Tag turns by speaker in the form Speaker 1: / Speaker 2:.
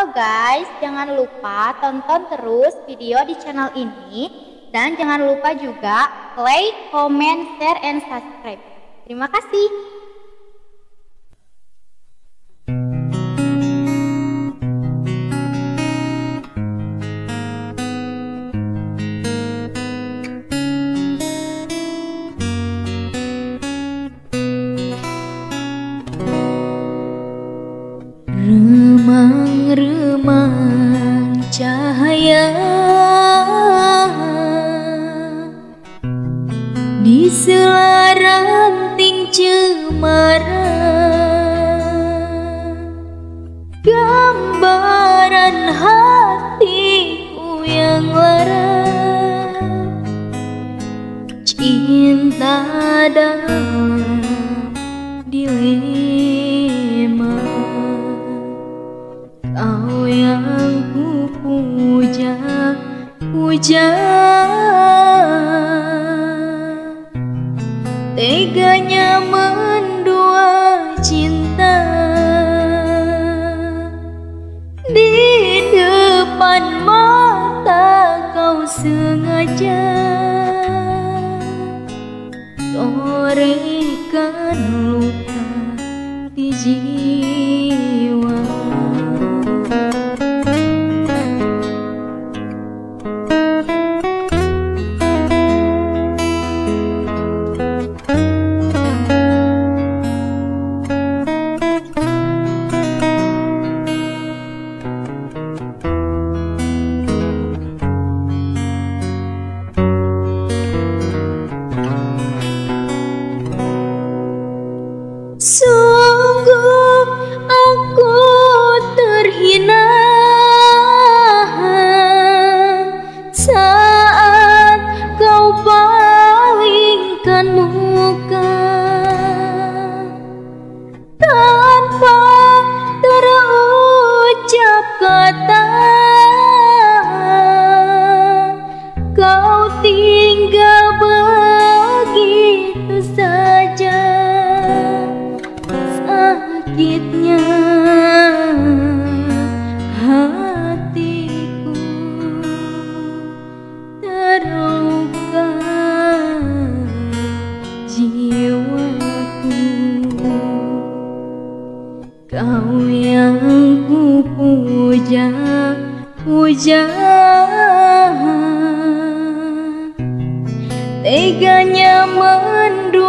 Speaker 1: Halo guys, jangan lupa tonton terus video di channel ini. Dan jangan lupa juga like, comment, share, and subscribe. Terima kasih.
Speaker 2: Remang-remang cahaya di sela ranting cemara, gambaran hatiku yang lara, cinta dalam dilema. Kau yang ku puja, teganya mendua cinta. Di depan mata kau sengaja torehkan luka di jiwa. Sungguh aku terhina saat kau palingkan muka tanpa terucap kata. Kau tinggal begitu saja. Sakitnya hatiku terluka, jiwaku. Kau yang ku puja, teganya mendua